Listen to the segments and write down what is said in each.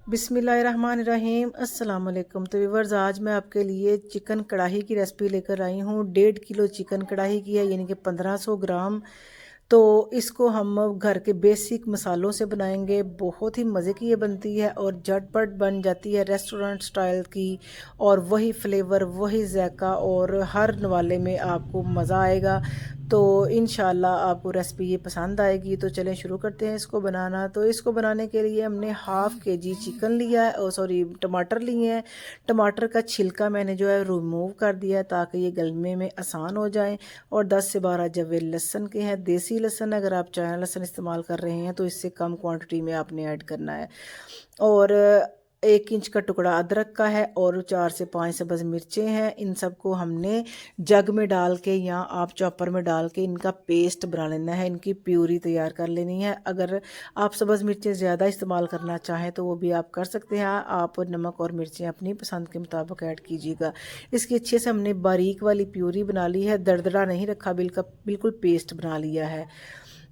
बिस्मिल्लाहिर्रहमानिर्रहीम अस्सलाम वालेकुम। तो व्यूअर्स, आज मैं आपके लिए चिकन कढ़ाई की रेसिपी लेकर आई हूँ। 1.5 किलो चिकन कढ़ाई की है, यानी कि 1500 ग्राम। तो इसको हम घर के बेसिक मसालों से बनाएंगे। बहुत ही मज़े की ये बनती है और झटपट बन जाती है रेस्टोरेंट स्टाइल की। और वही फ्लेवर, वही जायका और हर नवाले में आपको मज़ा आएगा। तो इंशाल्लाह आपको रेसिपी ये पसंद आएगी। तो चलें शुरू करते हैं इसको बनाना। तो इसको बनाने के लिए हमने हाफ़ केजी चिकन लिया है, और सॉरी टमाटर लिए हैं। टमाटर का छिलका मैंने जो है रिमूव कर दिया है ताकि ये गलने में आसान हो जाए। और 10 से 12 जवे लहसुन के हैं, देसी लहसुन। अगर आप चाइना लहसुन इस्तेमाल कर रहे हैं तो इससे कम क्वांटिटी में आपने ऐड करना है। और 1 इंच का टुकड़ा अदरक का है और 4 से 5 सब्ज़ मिर्चें हैं। इन सबको हमने जग में डाल के या आप चॉपर में डाल के इनका पेस्ट बना लेना है, इनकी प्यूरी तैयार कर लेनी है। अगर आप सब्ज़ मिर्चें ज़्यादा इस्तेमाल करना चाहें तो वो भी आप कर सकते हैं। आप नमक और मिर्चें अपनी पसंद के मुताबिक ऐड कीजिएगा। इसकी अच्छे से हमने बारीक वाली प्यूरी बना ली है, दरदरा नहीं रखा, बिल्कुल पेस्ट बना लिया है।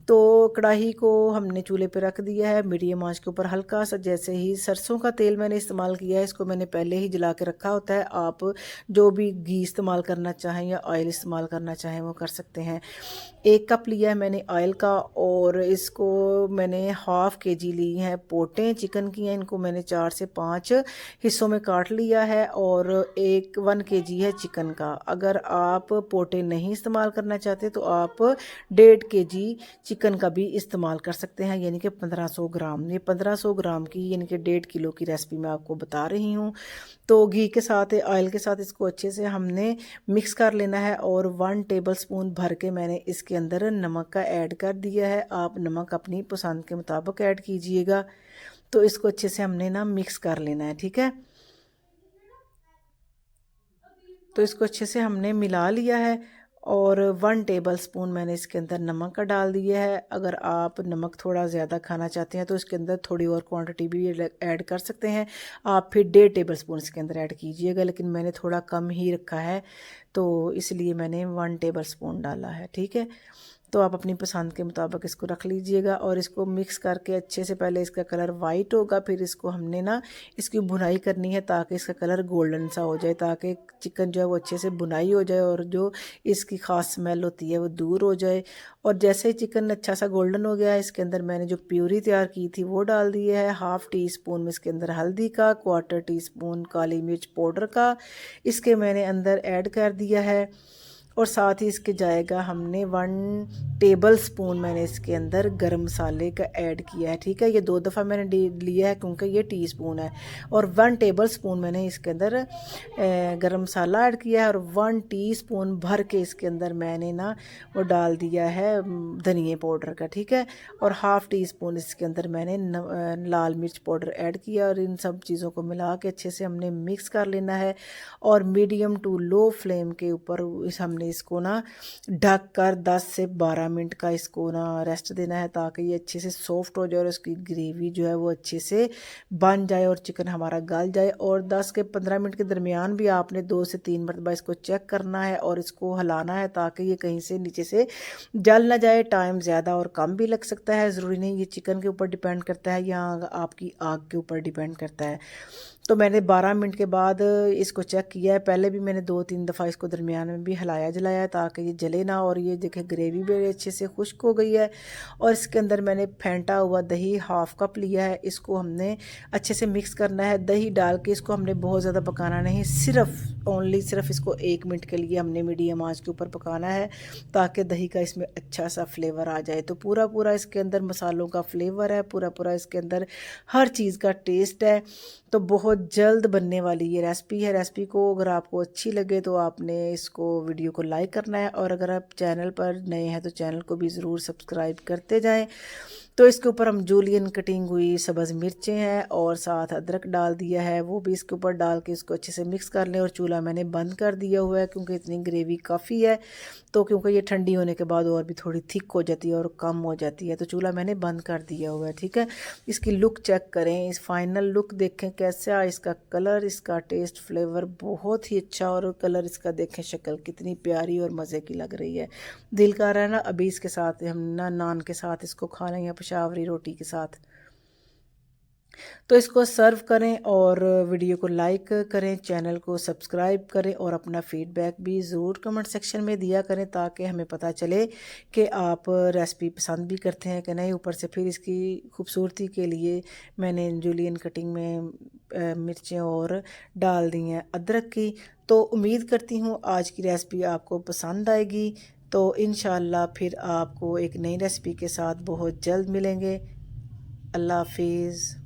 तो कढ़ाई को हमने चूल्हे पे रख दिया है मीडियम आंच के ऊपर। हल्का सा जैसे ही सरसों का तेल मैंने इस्तेमाल किया है, इसको मैंने पहले ही जला के रखा होता है। आप जो भी घी इस्तेमाल करना चाहें या ऑयल इस्तेमाल करना चाहें वो कर सकते हैं। 1 कप लिया है मैंने ऑयल का, और इसको मैंने हाफ़ केजी ली हैं पोटें चिकन की हैं। इनको मैंने 4 से 5 हिस्सों में काट लिया है। और 1 केजी है चिकन का। अगर आप पोटें नहीं इस्तेमाल करना चाहते तो आप 1.5 केजी चिकन का भी इस्तेमाल कर सकते हैं, यानी कि 1500 ग्राम। ये 1500 ग्राम की यानी कि 1.5 किलो की रेसिपी मैं आपको बता रही हूँ। तो घी के साथ, ऑयल के साथ इसको अच्छे से हमने मिक्स कर लेना है। और 1 टेबल स्पून भर के मैंने इसके अंदर नमक का ऐड कर दिया है। आप नमक अपनी पसंद के मुताबिक ऐड कीजिएगा। तो इसको अच्छे से हमने ना मिक्स कर लेना है, ठीक है। तो इसको अच्छे से हमने मिला लिया है। और 1 टेबल स्पून मैंने इसके अंदर नमक का डाल दिया है। अगर आप नमक थोड़ा ज़्यादा खाना चाहते हैं तो इसके अंदर थोड़ी और क्वांटिटी भी ऐड कर सकते हैं। आप फिर 1.5 टेबल स्पून इसके अंदर ऐड कीजिएगा, लेकिन मैंने थोड़ा कम ही रखा है तो इसलिए मैंने 1 टेबल स्पून डाला है, ठीक है। तो आप अपनी पसंद के मुताबिक इसको रख लीजिएगा। और इसको मिक्स करके अच्छे से, पहले इसका कलर वाइट होगा, फिर इसको हमने ना इसकी भुनाई करनी है ताकि इसका कलर गोल्डन सा हो जाए, ताकि चिकन जो है वो अच्छे से भुनाई हो जाए और जो इसकी ख़ास स्मेल होती है वो दूर हो जाए। और जैसे ही चिकन अच्छा सा गोल्डन हो गया है, इसके अंदर मैंने जो प्यूरी तैयार की थी वो डाल दी है। हाफ़ टी स्पून में इसके अंदर हल्दी का, 1/4 टीस्पून काली मिर्च पाउडर का इसके मैंने अंदर ऐड कर दिया है। और साथ ही इसके जाएगा हमने 1 टेबल स्पून मैंने इसके अंदर गरम मसाले का ऐड किया है, ठीक है। ये 2 दफ़ा मैंने लिया है क्योंकि ये टीस्पून है। और 1 टेबल स्पून मैंने इसके अंदर गरम मसाला ऐड किया है। और 1 टीस्पून भर के इसके अंदर मैंने ना वो डाल दिया है धनिया पाउडर का, ठीक है। और हाफ़ टी स्पून इसके अंदर मैंने लाल मिर्च पाउडर ऐड किया। और इन सब चीज़ों को मिला के अच्छे से हमने मिक्स कर लेना है। और मीडियम टू लो फ्लेम के ऊपर हमने इसको ना ढक कर 10 से 12 मिनट का इसको ना रेस्ट देना है, ताकि ये अच्छे से सॉफ्ट हो जाए और उसकी ग्रेवी जो है वो अच्छे से बन जाए और चिकन हमारा गल जाए। और 10 के 15 मिनट के दरमियान भी आपने 2 से 3 मरतबा इसको चेक करना है और इसको हिलाना है ताकि ये कहीं से नीचे से जल ना जाए। टाइम ज़्यादा और कम भी लग सकता है, ज़रूरी नहीं, ये चिकन के ऊपर डिपेंड करता है या आपकी आग के ऊपर डिपेंड करता है। तो मैंने 12 मिनट के बाद इसको चेक किया है। पहले भी मैंने 2-3 दफ़ा इसको दरमियान में भी हिलाया जलाया ताकि ये जले ना। और ये देखें ग्रेवी भी अच्छे से खुश्क हो गई है। और इसके अंदर मैंने फेंटा हुआ दही हाफ़ कप लिया है, इसको हमने अच्छे से मिक्स करना है। दही डाल के इसको हमने बहुत ज़्यादा पकाना नहीं, सिर्फ इसको 1 मिनट के लिए हमने मीडियम आंच के ऊपर पकाना है ताकि दही का इसमें अच्छा सा फ्लेवर आ जाए। तो पूरा इसके अंदर मसालों का फ्लेवर है, पूरा इसके अंदर हर चीज़ का टेस्ट है। तो बहुत जल्द बनने वाली ये रेसिपी है। रेसिपी को अगर आपको अच्छी लगे तो आपने इसको वीडियो को लाइक करना है। और अगर आप चैनल पर नए हैं तो चैनल को भी ज़रूर सब्सक्राइब करते जाएं। तो इसके ऊपर हम जूलियन कटिंग हुई सब्ज़ मिर्चें हैं और साथ अदरक डाल दिया है, वो भी इसके ऊपर डाल के इसको अच्छे से मिक्स कर लें। और चूल्हा मैंने बंद कर दिया हुआ है क्योंकि इतनी ग्रेवी काफ़ी है। तो क्योंकि ये ठंडी होने के बाद और भी थोड़ी थिक हो जाती है और कम हो जाती है, तो चूल्हा मैंने बंद कर दिया हुआ है, ठीक है। इसकी लुक चेक करें, इस फाइनल लुक देखें कैसा इसका कलर, इसका टेस्ट, फ्लेवर बहुत ही अच्छा। और कलर इसका देखें, शक्ल कितनी प्यारी और मज़े की लग रही है। दिल कर रहा है ना अभी इसके साथ हम ना नान के साथ इसको खा लें या पेशावरी रोटी के साथ। तो इसको सर्व करें और वीडियो को लाइक करें, चैनल को सब्सक्राइब करें और अपना फीडबैक भी ज़रूर कमेंट सेक्शन में दिया करें ताकि हमें पता चले कि आप रेसिपी पसंद भी करते हैं कि नहीं। ऊपर से फिर इसकी खूबसूरती के लिए मैंने जूलियन कटिंग में मिर्चें और डाल दी हैं अदरक की। तो उम्मीद करती हूँ आज की रेसिपी आपको पसंद आएगी। तो इंशाल्लाह फिर आपको एक नई रेसिपी के साथ बहुत जल्द मिलेंगे। अल्लाह हाफिज़।